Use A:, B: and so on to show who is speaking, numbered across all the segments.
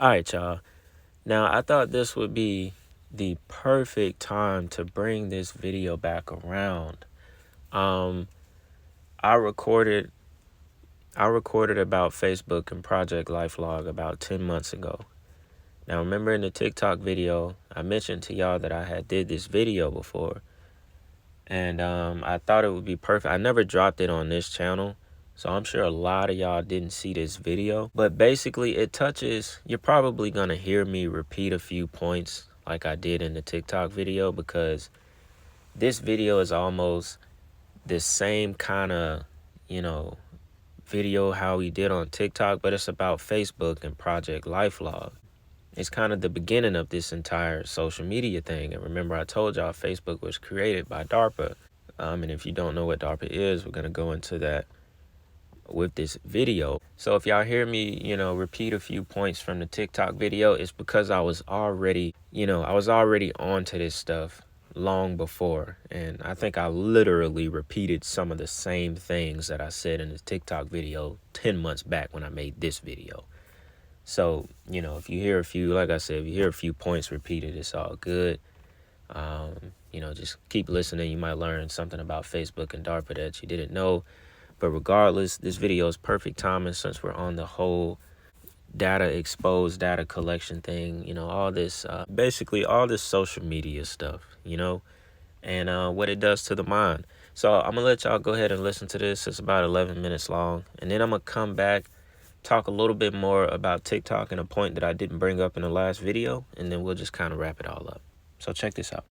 A: All right, y'all. Now, I thought this would be the perfect time to bring this video back around. Um, I recorded about Facebook and Project LIFELOG about 10 months ago. Now, remember in the TikTok video, I mentioned to y'all that I had did this video before. And I thought it would be perfect. I never dropped it on this channel, so I'm sure a lot of y'all didn't see this video. But basically, it touches, you're probably going to hear me repeat a few points like I did in the TikTok video, because this video is almost the same kind of, video how we did on TikTok, but it's about Facebook and Project LIFELOG. It's kind of the beginning of this entire social media thing. And remember, I told y'all Facebook was created by DARPA. And if you don't know what DARPA is, we're going to go into that with this video. So if y'all hear me, repeat a few points from the TikTok video, it's because I was already onto this stuff long before. And I think I literally repeated some of the same things that I said in the TikTok video 10 months back when I made this video. So, if you hear a few, like I said, if you hear a few points repeated, it's all good. Just keep listening. You might learn something about Facebook and DARPA that you didn't know. But regardless, this video is perfect timing since we're on the whole data collection thing, all this, basically all this social media stuff, and what it does to the mind. So I'm going to let y'all go ahead and listen to this. It's about 11 minutes long. And then I'm going to come back, talk a little bit more about TikTok and a point that I didn't bring up in the last video, and then we'll just kind of wrap it all up. So check this out.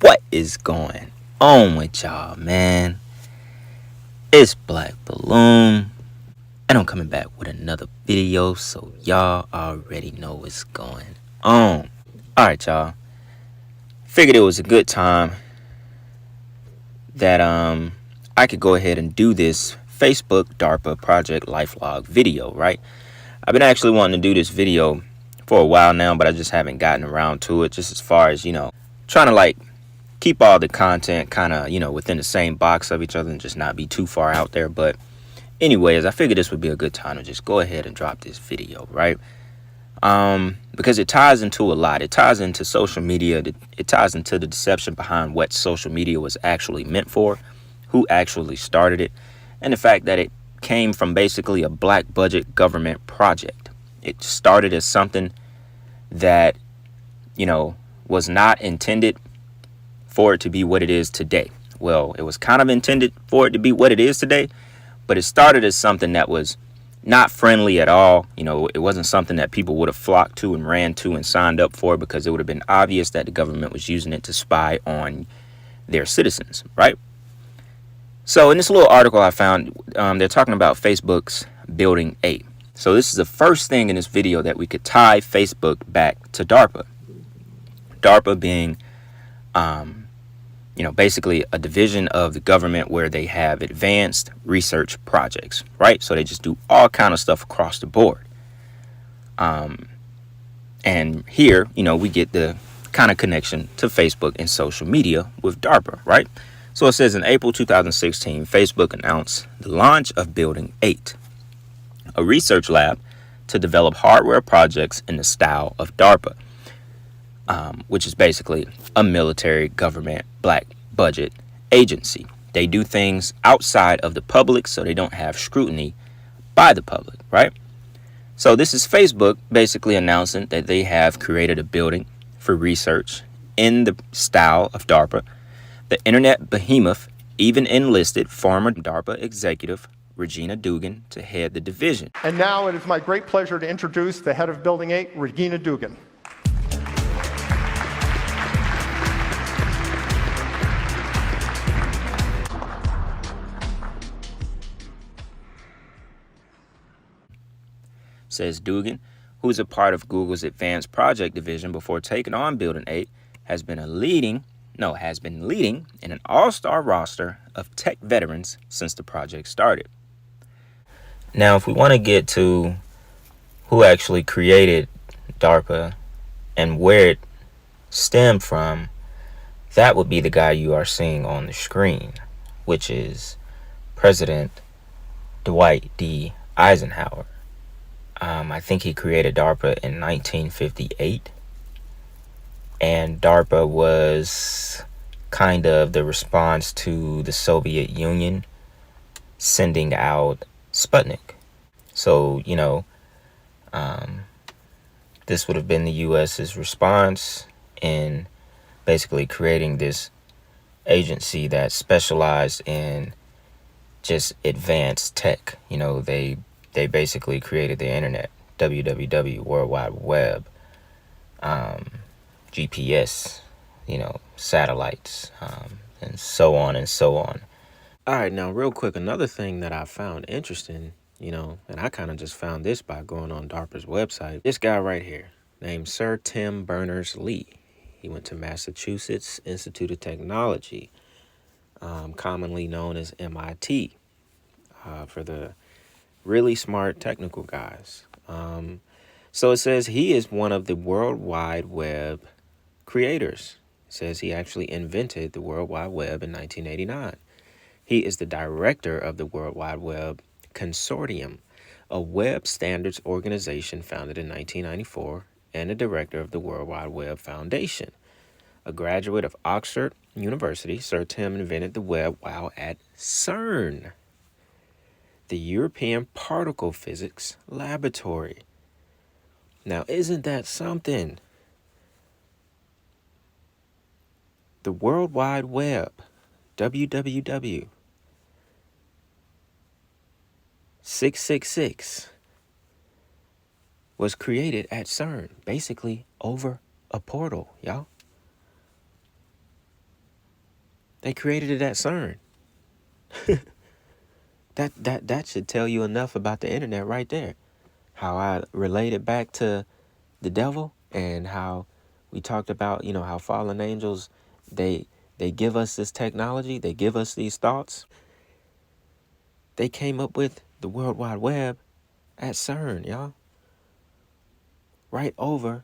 A: What is going on with y'all, man? It's Black Balloon, and I'm coming back with another video, so y'all already know what's going on. Alright, y'all. Figured it was a good time that I could go ahead and do this Facebook DARPA Project LIFELOG video, right? I've been actually wanting to do this video for a while now, but I just haven't gotten around to it, just as far as, trying to keep all the content kind of, within the same box of each other and just not be too far out there. But anyways, I figured this would be a good time to just go ahead and drop this video, right? Because it ties into a lot. It ties into social media. It ties into the deception behind what social media was actually meant for, who actually started it, and the fact that it came from basically a black budget government project. It started as something that, was not intended for it to be what it is today. Well, it was kind of intended for it to be what it is today, but it started as something that was not friendly at all. It wasn't something that people would have flocked to and ran to and signed up for, because it would have been obvious that the government was using it to spy on their citizens, right? So in this little article I found, they're talking about Facebook's Building 8. So this is the first thing in this video that we could tie Facebook back to DARPA. DARPA being basically a division of the government where they have advanced research projects, right? So they just do all kind of stuff across the board. And here, we get the kind of connection to Facebook and social media with DARPA, right? So it says in April 2016, Facebook announced the launch of Building 8, a research lab to develop hardware projects in the style of DARPA, which is basically a military government black budget agency. They do things outside of the public, so they don't have scrutiny by the public, right? So this is Facebook basically announcing that they have created a building for research in the style of DARPA. The internet behemoth even enlisted former DARPA executive Regina Dugan to head the division.
B: And now it is my great pleasure to introduce the head of Building 8, Regina Dugan.
A: Says Dugan, who's a part of Google's advanced project division before taking on Building 8, has been leading in an all-star roster of tech veterans since the project started. Now, if we want to get to who actually created DARPA and where it stemmed from, that would be the guy you are seeing on the screen, which is President Dwight D. Eisenhower. I think he created DARPA in 1958. And DARPA was kind of the response to the Soviet Union sending out Sputnik. So, this would have been the U.S.'s response in basically creating this agency that specialized in just advanced tech. They basically created the internet, www, World Wide Web, GPS, satellites, and so on and so on. All right, now real quick, another thing that I found interesting, and I kind of just found this by going on DARPA's website. This guy right here, named Sir Tim Berners-Lee. He went to Massachusetts Institute of Technology, commonly known as MIT, for the really smart technical guys. So it says he is one of the World Wide Web creators. It says he actually invented the World Wide Web in 1989. He is the director of the World Wide Web Consortium, a web standards organization founded in 1994, and the director of the World Wide Web Foundation. A graduate of Oxford University, Sir Tim invented the web while at CERN, the European Particle Physics Laboratory. Now, isn't that something? The World Wide Web, www, 666, was created at CERN, basically over a portal, y'all. They created it at CERN. That should tell you enough about the internet right there. How I related back to the devil, and how we talked about, how fallen angels, they give us this technology, they give us these thoughts. They came up with the World Wide Web at CERN, y'all. Right over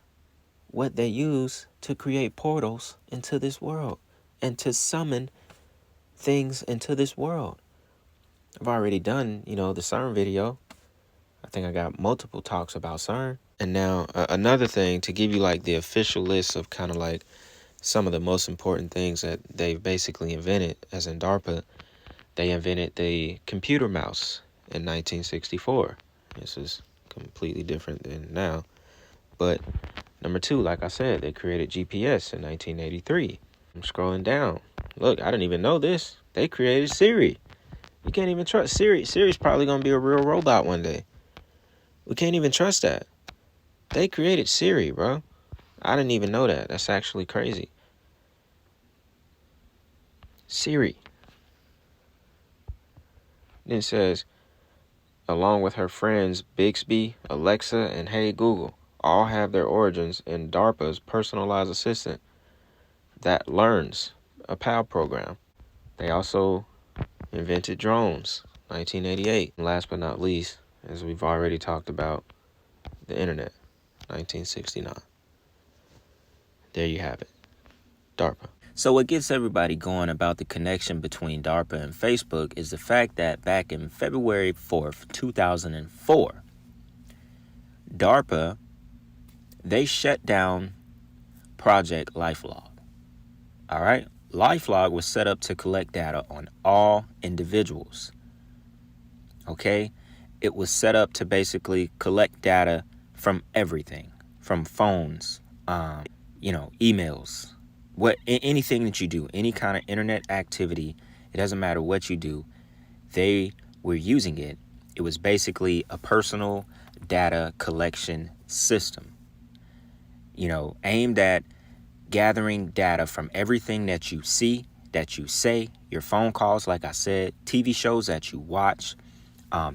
A: what they use to create portals into this world and to summon things into this world. I've already done, the CERN video. I think I got multiple talks about CERN. And now another thing, to give you like the official list of kind of like some of the most important things that they've basically invented, as in DARPA. They invented the computer mouse in 1964. This is completely different than now. But number 2, like I said, they created GPS in 1983. I'm scrolling down. Look, I didn't even know this. They created Siri. You can't even trust Siri. Siri's probably going to be a real robot one day. We can't even trust that. They created Siri, bro. I didn't even know that. That's actually crazy. Siri. Then it says, along with her friends Bixby, Alexa, and Hey Google, all have their origins in DARPA's personalized assistant that learns, a PAL program. They also invented drones, 1988. And last but not least, as we've already talked about, the internet, 1969. There you have it, DARPA. So what gets everybody going about the connection between DARPA and Facebook is the fact that back in February 4th, 2004, DARPA, they shut down Project LIFELOG. All right? LIFELOG was set up to collect data on all individuals. Okay? It was set up to basically collect data from everything, from phones, emails, anything that you do, any kind of internet activity. It doesn't matter what you do. They were using it. It was basically a personal data collection system, aimed at gathering data from everything that you see, that you say, your phone calls, like I said, TV shows that you watch,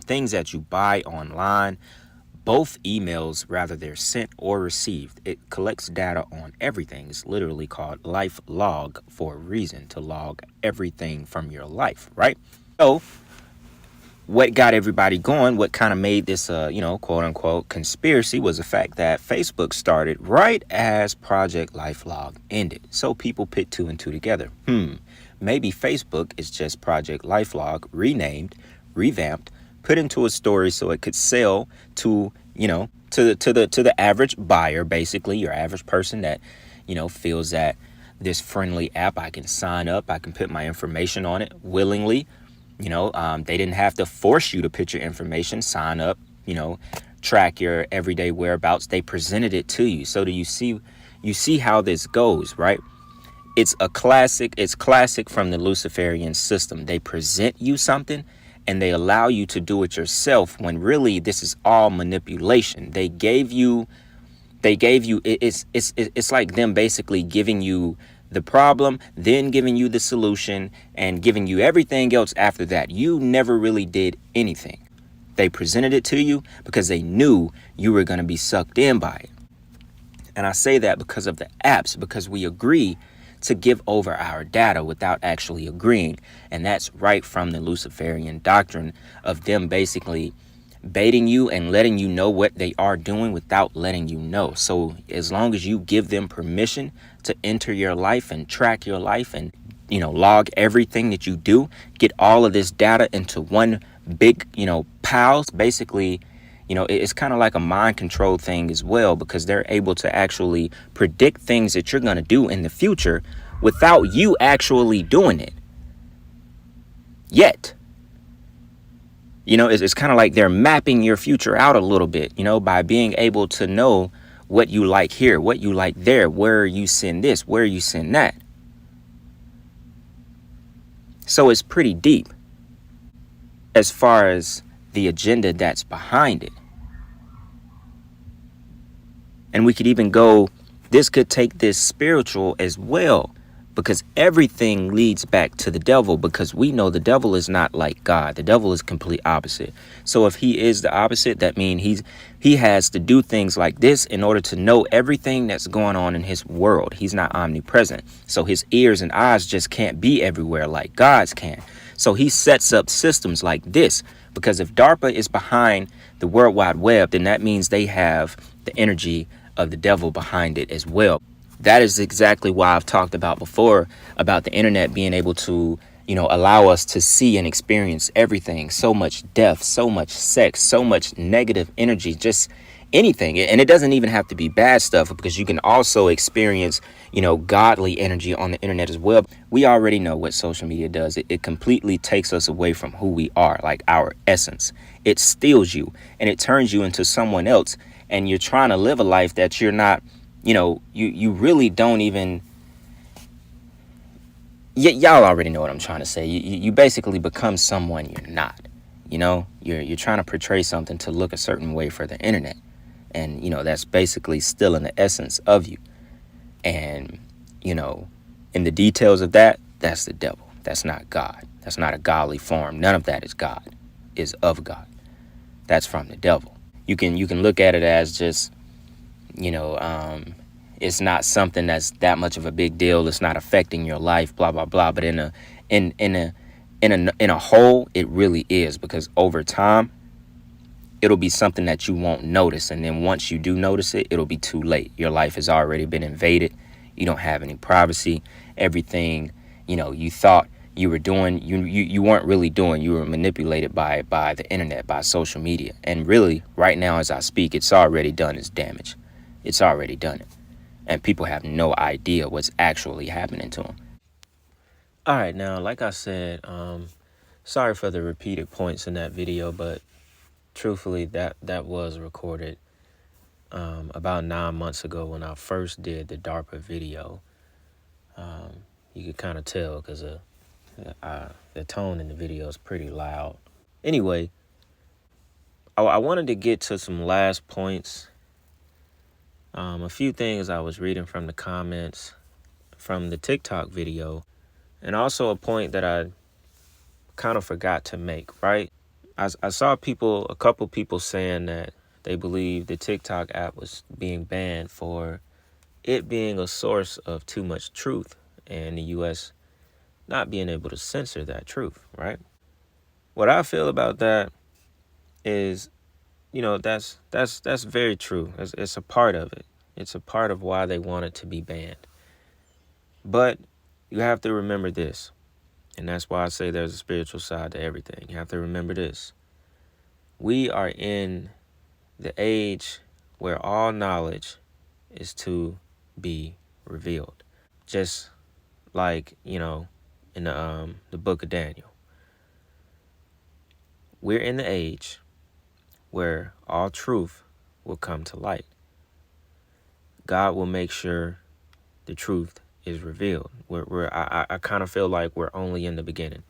A: things that you buy online, both emails, rather they're sent or received. It collects data on everything. It's literally called LIFELOG for a reason, to log everything from your life, right? So what got everybody going, what kind of made this, quote unquote conspiracy, was the fact that Facebook started right as Project LifeLog ended. So people put two and two together. Maybe Facebook is just Project LifeLog renamed, revamped, put into a story so it could sell to, to the average buyer, basically your average person that, feels that this friendly app, I can sign up, I can put my information on it willingly. They didn't have to force you to put your information, sign up, track your everyday whereabouts. They presented it to you. So do you see how this goes, right? It's classic from the Luciferian system. They present you something and they allow you to do it yourself when really this is all manipulation. It's like them basically giving you the problem, then giving you the solution, and giving you everything else after that. You never really did anything. They presented it to you because they knew you were going to be sucked in by it. And I say that because of the apps, because we agree to give over our data without actually agreeing. And that's right from the Luciferian doctrine of them basically baiting you and letting you know what they are doing without letting you know. So as long as you give them permission to enter your life and track your life and, log everything that you do, get all of this data into one big, pile, basically, it's kind of like a mind control thing as well, because they're able to actually predict things that you're going to do in the future without you actually doing it yet. It's kind of like they're mapping your future out a little bit, by being able to know what you like here, what you like there, where you send this, where you send that. So it's pretty deep as far as the agenda that's behind it. And we could even this could take this spiritual as well, because everything leads back to the devil, because we know the devil is not like God. The devil is complete opposite. So if he is the opposite, that means he has to do things like this in order to know everything that's going on in his world. He's not omnipresent. So his ears and eyes just can't be everywhere like God's can. So he sets up systems like this, because if DARPA is behind the World Wide Web, then that means they have the energy of the devil behind it as well. That is exactly why I've talked about before about the internet being able to, allow us to see and experience everything. So much death, so much sex, so much negative energy, just anything. And it doesn't even have to be bad stuff, because you can also experience, godly energy on the internet as well. We already know what social media does. It completely takes us away from who we are, like our essence. It steals you and it turns you into someone else. And you're trying to live a life that you're not. You really don't even. Y'all already know what I'm trying to say. You basically become someone you're not. You're trying to portray something to look a certain way for the internet, and that's basically still in the essence of you. And in the details of that, that's the devil. That's not God. That's not a godly form. None of that is God. Is of God. That's from the devil. You can look at it as just. It's not something that's that much of a big deal. It's not affecting your life, blah, blah, blah. But in a whole, it really is, because over time, it'll be something that you won't notice. And then once you do notice it, it'll be too late. Your life has already been invaded. You don't have any privacy. Everything, you thought you were doing, you weren't really doing. You were manipulated by the internet, by social media. And really, right now as I speak, it's already done its damage. It's already done it. And people have no idea what's actually happening to them. All right, now, like I said, sorry for the repeated points in that video, but truthfully, that was recorded about 9 months ago when I first did the DARPA video. You could kind of tell because the tone in the video is pretty loud. Anyway, I wanted to get to some last points. A few things I was reading from the comments from the TikTok video, and also a point that I kind of forgot to make, right? I saw a couple people saying that they believe the TikTok app was being banned for it being a source of too much truth, and the U.S. not being able to censor that truth, right? What I feel about that is, that's very true. It's a part of it. It's a part of why they want it to be banned. But you have to remember this, and that's why I say there's a spiritual side to everything. You have to remember this. We are in the age where all knowledge is to be revealed. Just like, in the book of Daniel. We're in the age where all truth will come to light. God will make sure the truth is revealed. I kind of feel like we're only in the beginning.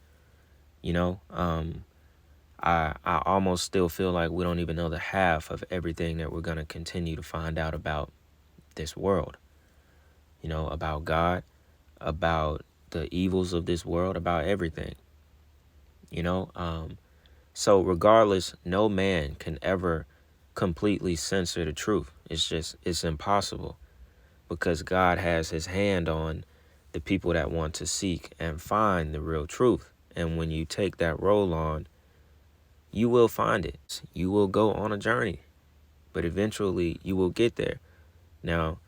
A: I almost still feel like we don't even know the half of everything that we're going to continue to find out about this world. About God, about the evils of this world, about everything. So regardless, no man can ever completely censor the truth. It's impossible, because God has his hand on the people that want to seek and find the real truth. And when you take that role on, you will find it. You will go on a journey, but eventually you will get there. Now,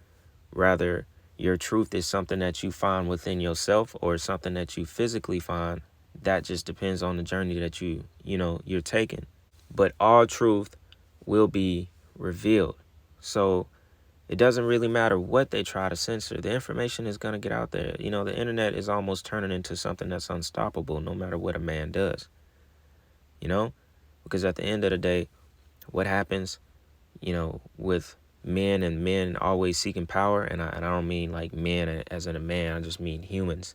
A: rather your truth is something that you find within yourself or something that you physically find, that just depends on the journey that you're taking. But all truth will be revealed. So it doesn't really matter what they try to censor. The information is going to get out there. The internet is almost turning into something that's unstoppable no matter what a man does. Because at the end of the day, what happens, with men and men always seeking power, and I don't mean like men as in a man, I just mean humans.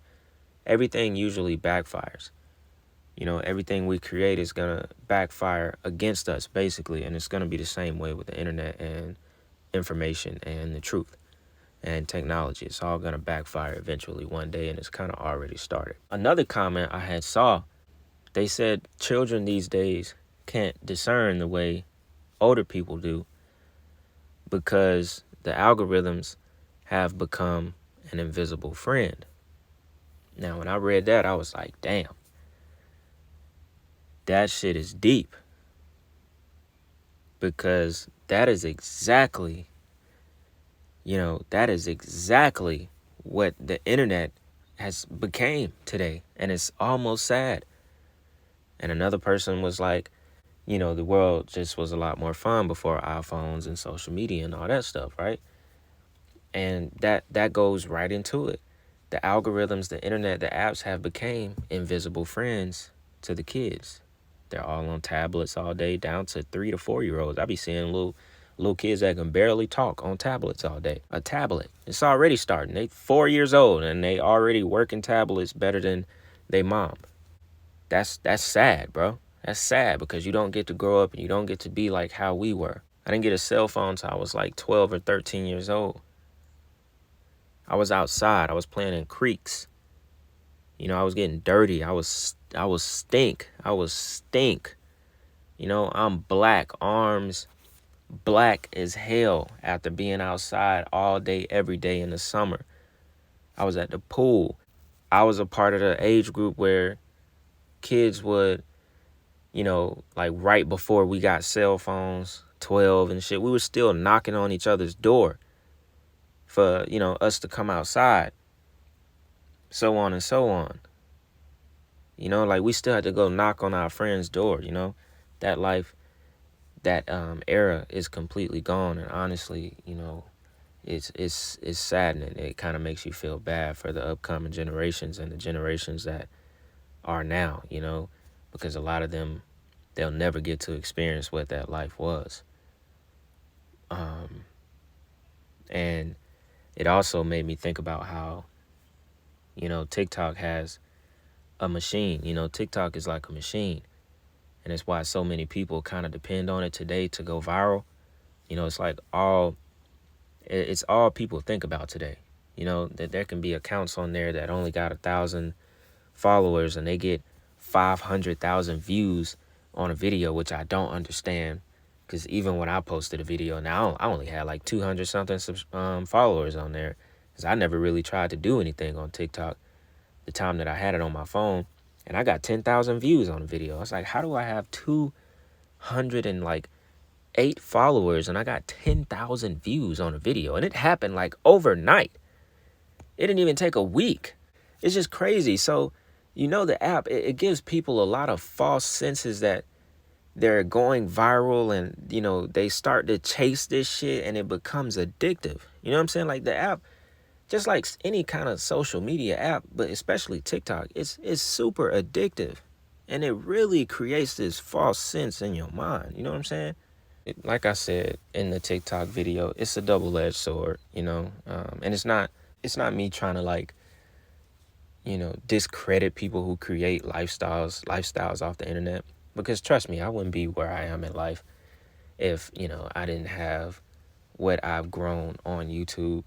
A: Everything usually backfires. Everything we create is going to backfire against us, basically, and it's going to be the same way with the internet and information and the truth and technology. It's all going to backfire eventually one day, and it's kind of already started. Another comment I had saw, they said children these days can't discern the way older people do because the algorithms have become an invisible friend. Now, when I read that, I was like, damn, that shit is deep, because that is exactly what the internet has became today. And it's almost sad. And another person was like, the world just was a lot more fun before iPhones and social media and all that stuff, right? And that goes right into it. The algorithms, the internet, the apps have became invisible friends to the kids. They're all on tablets all day, down to 3 to 4 year olds. I be seeing little kids that can barely talk on tablets all day. A tablet. It's already starting. They 4 years old and they already working tablets better than they mom. That's sad, bro. That's sad, because you don't get to grow up and you don't get to be like how we were. I didn't get a cell phone until I was like 12 or 13 years old. I was outside. I was playing in creeks. I was getting dirty. I was stink. I'm black, arms black as hell after being outside all day, every day in the summer. I was at the pool. I was a part of the age group where kids would, like right before we got cell phones, 12 and shit, we were still knocking on each other's door for, us to come outside. So on and so on. Like we still had to go knock on our friend's door, That life, that era is completely gone. And honestly, it's saddening. It kind of makes you feel bad for the upcoming generations and the generations that are now, because a lot of them, they'll never get to experience what that life was. And it also made me think about how, TikTok has a machine. TikTok is like a machine. And it's why so many people kind of depend on it today to go viral. It's like it's all people think about today. That there can be accounts on there that only got 1,000 followers and they get 500,000 views on a video, which I don't understand. Because even when I posted a video, now I only had like 200 something followers on there. Because I never really tried to do anything on TikTok the time that I had it on my phone. And I got 10,000 views on the video. I was like, how do I have 208 followers and I got 10,000 views on a video? And it happened like overnight. It didn't even take a week. It's just crazy. So, the app, it gives people a lot of false senses that they're going viral, and, they start to chase this shit and it becomes addictive. You know what I'm saying? Like the app, just like any kind of social media app, but especially TikTok, it's super addictive. And it really creates this false sense in your mind. You know what I'm saying? Like I said in the TikTok video, it's a double-edged sword, and it's not me trying to like, discredit people who create lifestyles off the internet. Because trust me, I wouldn't be where I am in life if, I didn't have what I've grown on YouTube.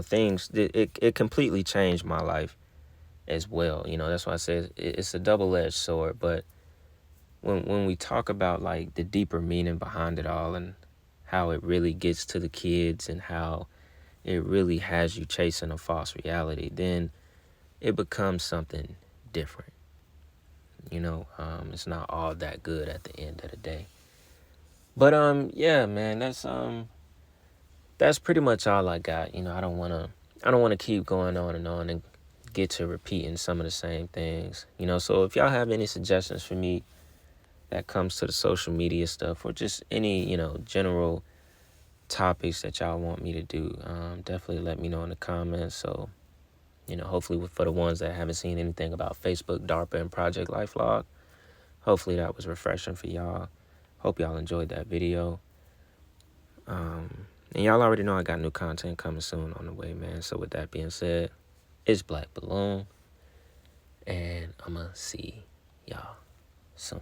A: Things, it completely changed my life as well. That's why I said it's a double-edged sword. But when we talk about like the deeper meaning behind it all and how it really gets to the kids and how it really has you chasing a false reality, then it becomes something different. It's not all that good at the end of the day. But yeah, man, that's pretty much all I got. I don't wanna keep going on and get to repeating some of the same things. So if y'all have any suggestions for me that comes to the social media stuff, or just any, general topics that y'all want me to do, definitely let me know in the comments. So, hopefully for the ones that haven't seen anything about Facebook, DARPA, and Project LIFELOG, hopefully that was refreshing for y'all. Hope y'all enjoyed that video. And y'all already know I got new content coming soon on the way, man. So with that being said, it's Black Balloon, and I'ma see y'all soon.